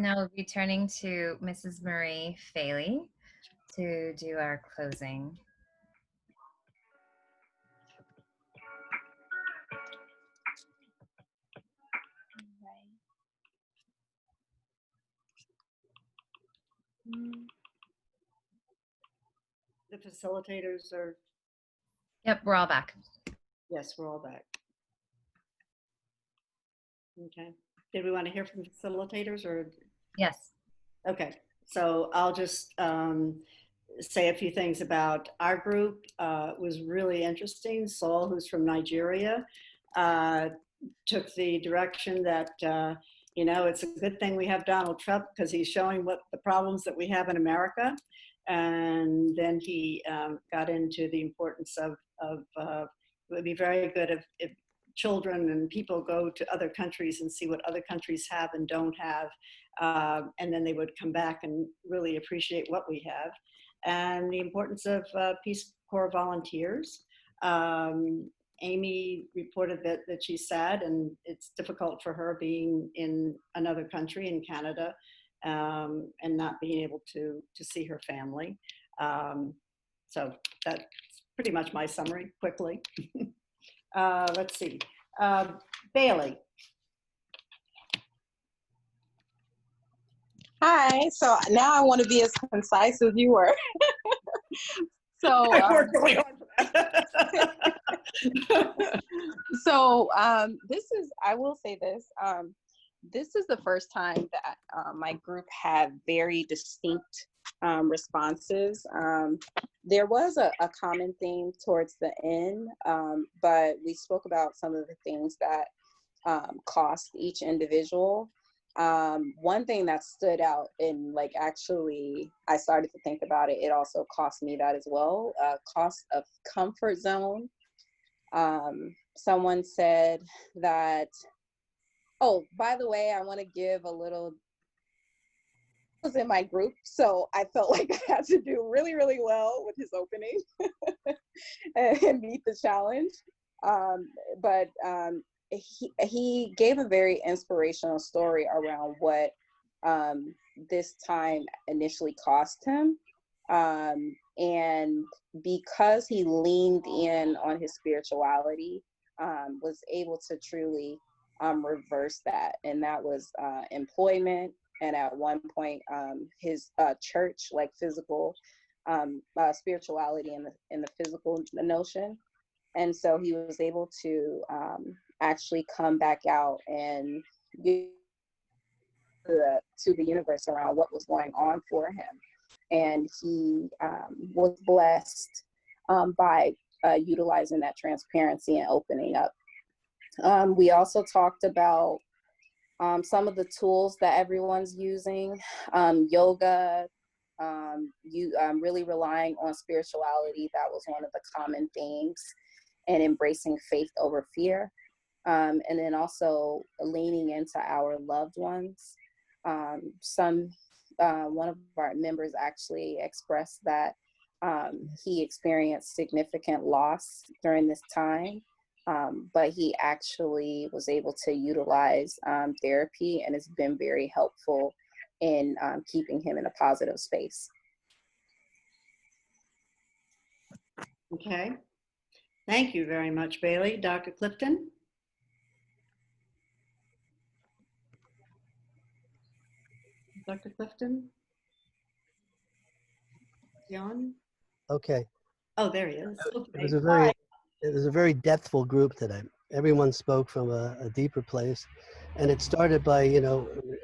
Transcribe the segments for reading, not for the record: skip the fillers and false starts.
Now we'll be turning to Mrs. Marie Failey to do our closing. The facilitators are... Yep, we're all back. Yes, we're all back. Okay. Did we want to hear from the facilitators or? Yes. Okay. So I'll just say a few things about our group. It was really interesting. Saul, who's from Nigeria, took the direction that, it's a good thing we have Donald Trump because he's showing what the problems that we have in America. And then he got into the importance of it would be very good if children and people go to other countries and see what other countries have and don't have. And then they would come back and really appreciate what we have. And the importance of Peace Corps volunteers. Amy reported that she's sad and it's difficult for her being in another country, in Canada, and not being able to see her family. So that's pretty much my summary quickly. Let's see. Bailey. Hi, so now I want to be as concise as you were. So, I worked really hard for that. This is, I will say this, this is the first time that my group had very distinct responses. There was a common theme towards the end, but we spoke about some of the things that cost each individual. One thing that stood out and actually I started to think about it, it also cost me that as well, cost of comfort zone. Someone said that, oh, by the way, I want to give a little, was in my group, so I felt like I had to do really, really well with his opening and meet the challenge. But he gave a very inspirational story around what this time initially cost him. And because he leaned in on his spirituality, was able to truly reverse that. And that was employment. And at one point, his church, physical spirituality in the physical notion. And so he was able to actually come back out and give to the universe around what was going on for him. And he was blessed by utilizing that transparency and opening up. We also talked about some of the tools that everyone's using, yoga, really relying on spirituality. That was one of the common themes, and embracing faith over fear. And then also leaning into our loved ones. One of our members actually expressed that he experienced significant loss during this time, but he actually was able to utilize therapy, and it's been very helpful in keeping him in a positive space. Okay. Thank you very much, Bailey. Dr. Clifton? Dr. Clifton? John? Okay. Oh, there he is. It was a very depthful group today. Everyone spoke from a deeper place, and it started by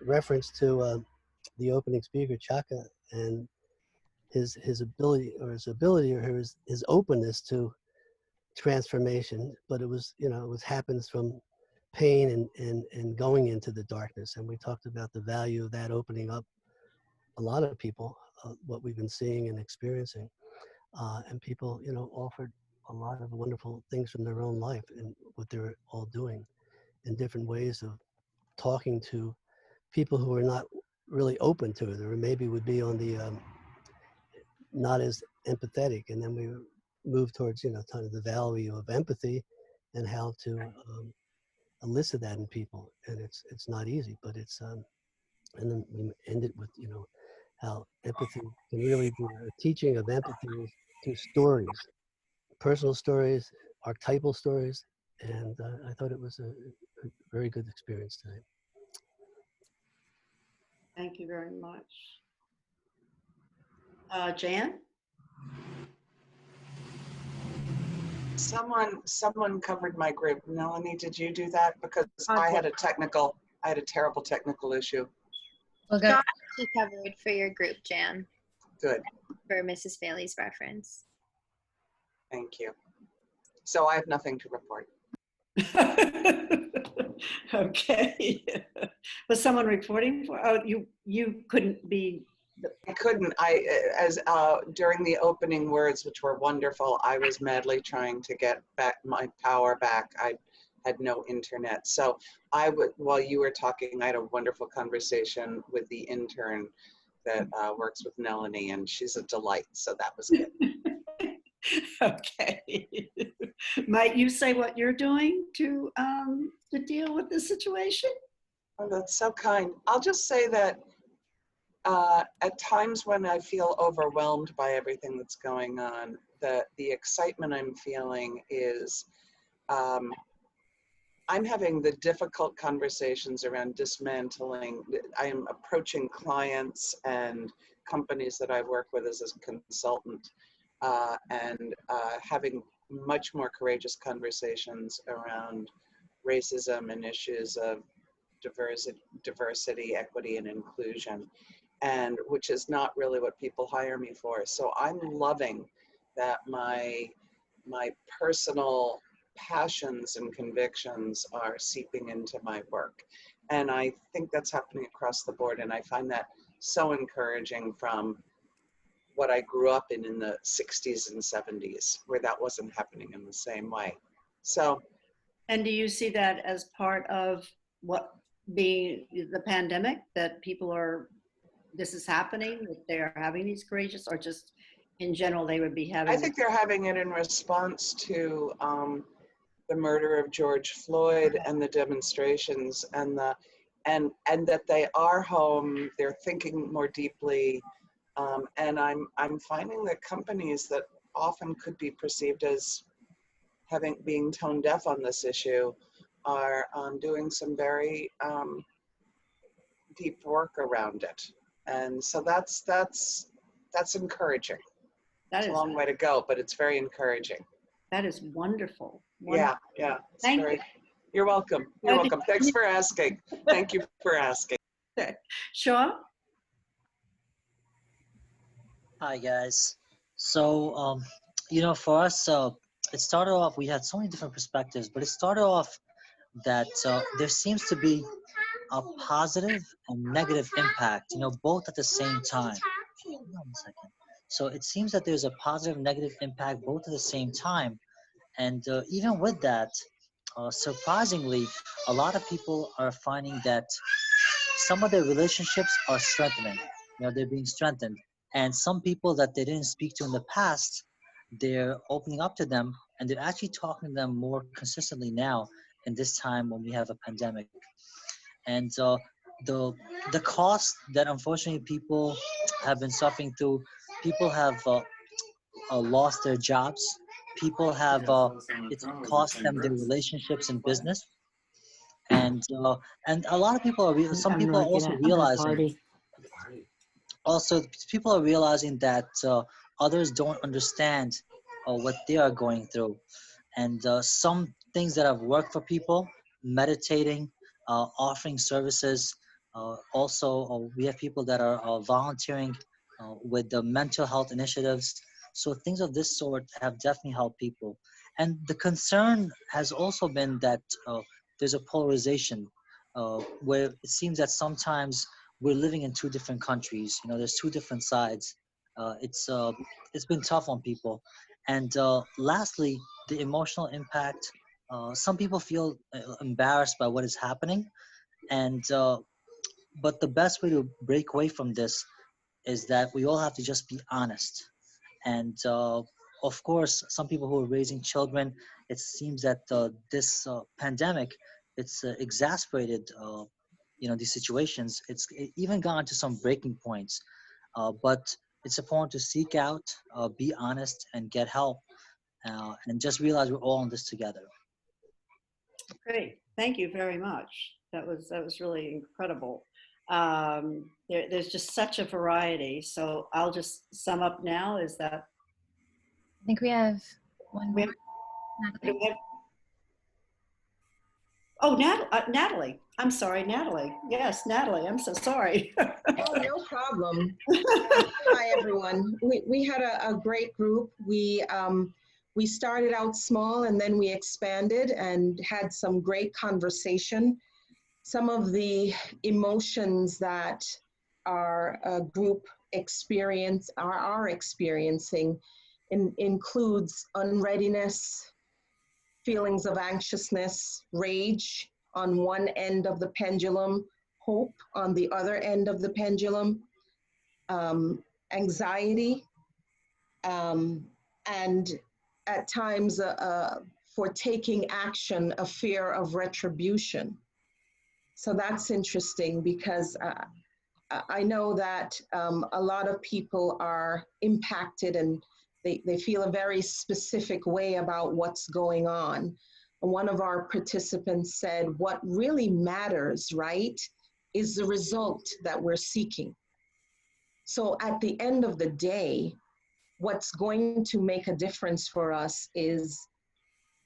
reference to the opening speaker, Chaka, and his openness to transformation. But it was happens from pain and going into the darkness, and we talked about the value of that opening up a lot of people, what we've been seeing and experiencing, and people offered a lot of wonderful things from their own life and what they're all doing in different ways of talking to people who are not really open to it, or maybe would be on the not as empathetic. And then we moved towards kind of the value of empathy and how to elicit that in people. And it's not easy, but it's And then we ended with, how empathy can really be a teaching of empathy is through stories, personal stories, archetypal stories. And I thought it was a very good experience today. Thank you very much. Jan? Someone covered my group. Melanie, did you do that? Because I had a terrible technical issue. We'll go. Scott actually covered for your group, Jan, Good, for Mrs. Failey's reference. thank you. So I have nothing to report. Okay. Was someone reporting for, oh, you couldn't be. I couldn't. During the opening words, which were wonderful, I was madly trying to get back my power back. I had no internet. So while you were talking, I had a wonderful conversation with the intern that works with Melanie, and she's a delight. So that was good. Okay. Might you say what you're doing to deal with this situation? Oh, that's so kind. I'll just say that at times when I feel overwhelmed by everything that's going on, the excitement I'm feeling is I'm having the difficult conversations around dismantling. I am approaching clients and companies that I work with as a consultant and having much more courageous conversations around racism and issues of diversity, equity, and inclusion, and which is not really what people hire me for. So I'm loving that my personal passions and convictions are seeping into my work. And I think that's happening across the board. And I find that so encouraging from what I grew up in the 60s and 70s, where that wasn't happening in the same way. So. And do you see that as part of what being the pandemic, that this is happening, that they're having these courageous, or just in general, they would be having? I think they're having it in response to the murder of George Floyd and the demonstrations and that they are home, they're thinking more deeply. And I'm finding that companies that often could be perceived as being tone deaf on this issue are doing some very deep work around it. And so that's encouraging. It's a long way to go, but it's very encouraging. That is wonderful. Yeah. Thank you. You're welcome. You're welcome. Thanks for asking. Thank you for asking. Shaw? Hi guys. So for us, it started off. We had so many different perspectives, but it started off that there seems to be a positive and negative impact. Both at the same time. Hold on a second. So it seems that there's a positive and negative impact both at the same time, and even with that, surprisingly, a lot of people are finding that some of their relationships are strengthening. They're being strengthened. And some people that they didn't speak to in the past, they're opening up to them, and they're actually talking to them more consistently now in this time when we have a pandemic. And the cost that unfortunately people have been suffering through, people have lost their jobs. People have it's cost them their relationships in business, and a lot of people are some people are also realizing. Also, people are realizing that others don't understand what they are going through, and some things that have worked for people, meditating, offering services. Also, we have people that are volunteering with the mental health initiatives. So things of this sort have definitely helped people. And the concern has also been that there's a polarization where it seems that sometimes we're living in two different countries. There's two different sides. It's been tough on people. And lastly, the emotional impact. Some people feel embarrassed by what is happening, and but the best way to break away from this is that we all have to just be honest. And of course, some people who are raising children, it seems that this pandemic, it's exacerbated these situations. It's even gone to some breaking points, but it's important to seek out, be honest, and get help, and just realize we're all in this together. Great, thank you very much. That was really incredible. There's just such a variety. So I'll just sum up now. Is that I think we have one we more. have, Natalie. we have oh, Natalie. I'm sorry, Natalie. Yes, Natalie. I'm so sorry. Oh, no problem. Hi, everyone. We had a great group. We started out small and then we expanded and had some great conversation. Some of the emotions that our group are experiencing includes unreadiness, feelings of anxiousness, rage on one end of the pendulum, hope on the other end of the pendulum, anxiety, and at times for taking action, a fear of retribution. So that's interesting because I know that a lot of people are impacted and they feel a very specific way about what's going on. One of our participants said, what really matters, right, is the result that we're seeking. So at the end of the day, what's going to make a difference for us is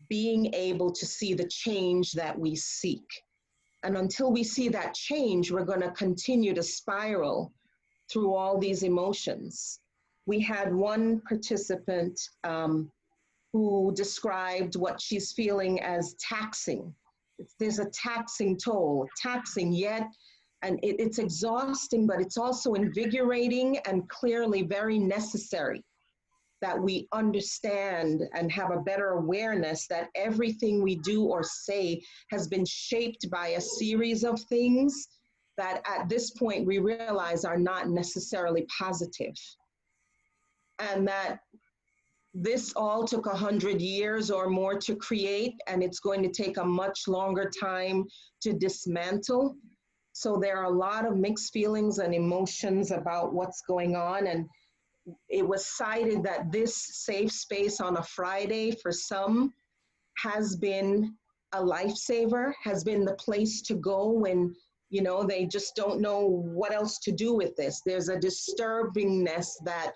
being able to see the change that we seek. And until we see that change, we're going to continue to spiral through all these emotions. We had one participant who described what she's feeling as taxing. There's a taxing toll, taxing yet, and it's exhausting, but it's also invigorating and clearly very necessary that we understand and have a better awareness that everything we do or say has been shaped by a series of things that at this point we realize are not necessarily positive. And that this all took 100 years or more to create, and it's going to take a much longer time to dismantle. So there are a lot of mixed feelings and emotions about what's going on. And it was cited that this safe space on a Friday for some has been a lifesaver, has been the place to go when, you know, they just don't know what else to do with this. There's a disturbingness that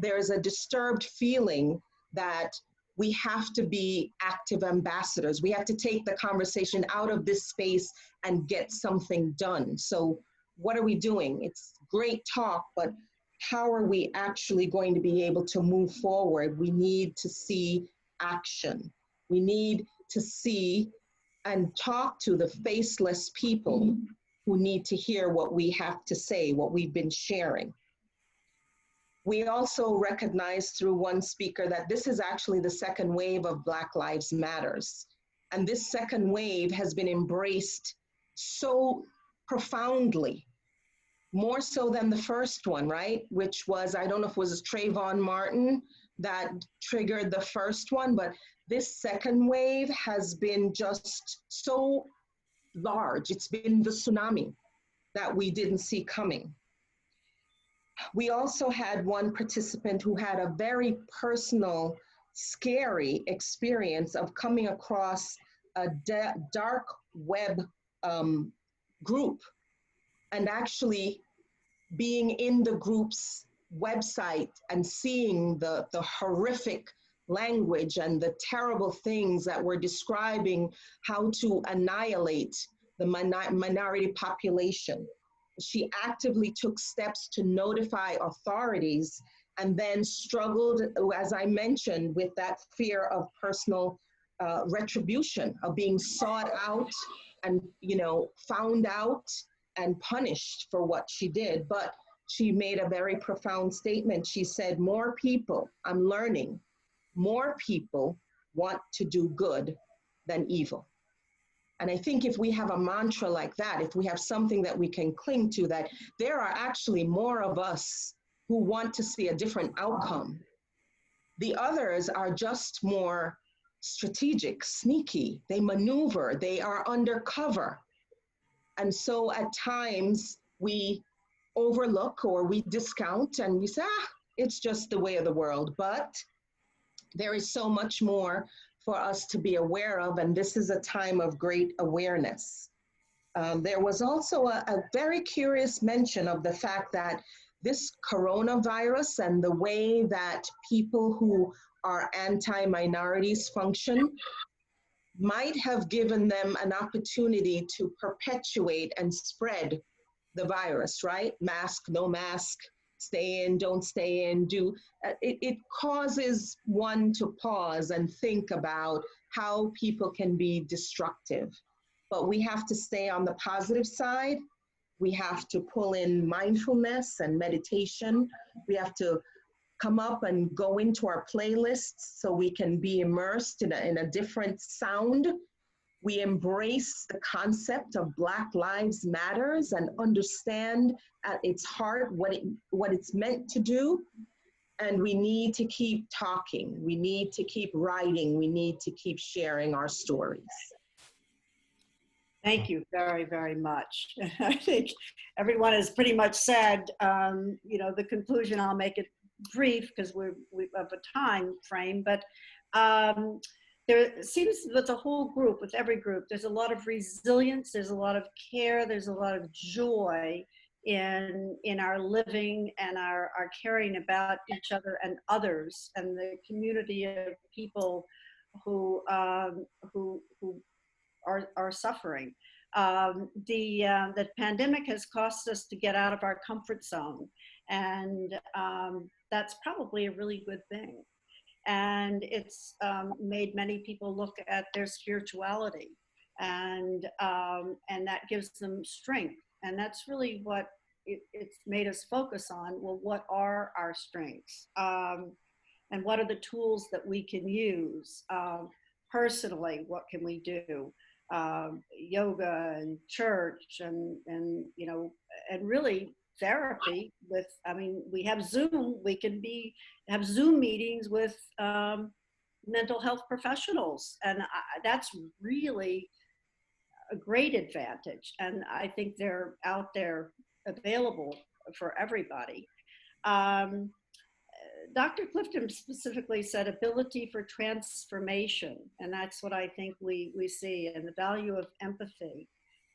there's a disturbed feeling that we have to be active ambassadors. We have to take the conversation out of this space and get something done. So what are we doing? It's great talk, but how are we actually going to be able to move forward? We need to see action. We need to see and talk to the faceless people who need to hear what we have to say, what we've been sharing. We also recognize through one speaker that this is actually the second wave of Black Lives Matters. And this second wave has been embraced so profoundly, more so than the first one, right? Which was, I don't know if it was Trayvon Martin that triggered the first one, but this second wave has been just so large. It's been the tsunami that we didn't see coming. We also had one participant who had a very personal, scary experience of coming across a dark web group and actually being in the group's website and seeing the horrific language and the terrible things that were describing how to annihilate the minority population. She actively took steps to notify authorities and then struggled, as I mentioned, with that fear of personal retribution, of being sought out and, you know, found out and punished for what she did. But she made a very profound statement. She said, more people, I'm learning, more people want to do good than evil. And I think if we have a mantra like that, if we have something that we can cling to, that there are actually more of us who want to see a different outcome. The others are just more strategic, sneaky, they maneuver, they are undercover. And so at times we overlook or we discount and we say, ah, it's just the way of the world. But there is so much more for us to be aware of, and this is a time of great awareness. There was also a very curious mention of the fact that this coronavirus and the way that people who are anti-minorities function might have given them an opportunity to perpetuate and spread the virus, right? Mask, no mask, stay in, don't stay in, do. It causes one to pause and think about how people can be destructive. But we have to stay on the positive side. We have to pull in mindfulness and meditation. We have to come up and go into our playlists so we can be immersed in a different sound. We embrace the concept of Black Lives Matters and understand at its heart what it's meant to do. And we need to keep talking. We need to keep writing. We need to keep sharing our stories. Thank you very, very much. I think everyone has pretty much said, the conclusion. I'll make it brief because we have a time frame, but there seems with the whole group, with every group, there's a lot of resilience, there's a lot of care, there's a lot of joy in our living and our caring about each other and others and the community of people who are suffering. The pandemic has caused us to get out of our comfort zone, and that's probably a really good thing. And it's made many people look at their spirituality, and that gives them strength. And that's really what it's made us focus on. Well, what are our strengths? And what are the tools that we can use? Personally, what can we do? Yoga and church and really therapy with, we have Zoom, we can have Zoom meetings with mental health professionals. And that's really a great advantage. And I think they're out there available for everybody. Dr. Clifton specifically said ability for transformation, and that's what I think we see, and the value of empathy.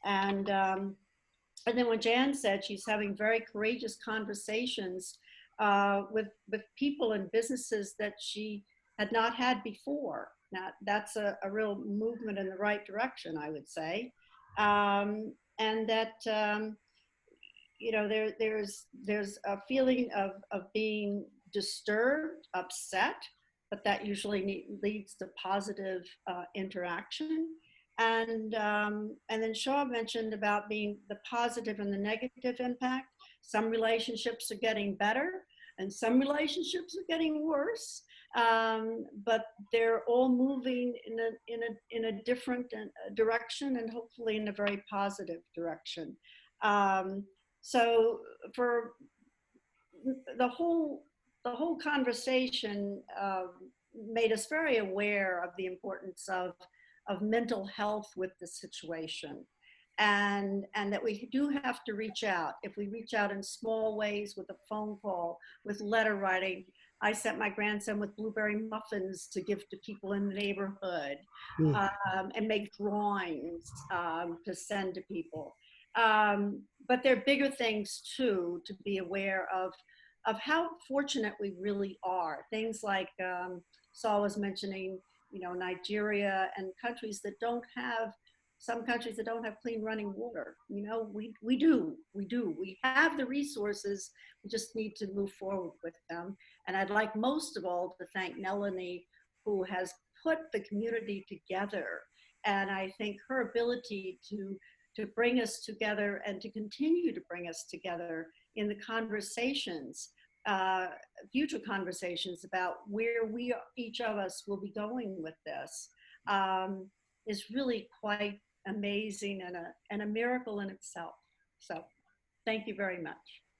And then when Jan said she's having very courageous conversations with people and businesses that she had not had before. Now, that's a real movement in the right direction, I would say. And that, there's a feeling of being disturbed, upset, but that usually leads to positive interaction. And then Shaw mentioned about being the positive and the negative impact. Some relationships are getting better and some relationships are getting worse, but they're all moving in a different direction, and hopefully in a very positive direction. So for the whole conversation made us very aware of the importance of mental health with the situation, and that we do have to reach out. If we reach out in small ways, with a phone call, with letter writing. I sent my grandson with blueberry muffins to give to people in the neighborhood, and make drawings to send to people. But there are bigger things too, to be aware of how fortunate we really are. Things like Saul was mentioning, Nigeria and countries that don't have, some countries that don't have clean running water. We do. We have the resources. We just need to move forward with them. And I'd like most of all to thank Melanie, who has put the community together. And I think her ability to bring us together and to continue to bring us together in the conversations, future conversations about where each of us will be going with this, is really quite amazing and a miracle in itself. So thank you very much.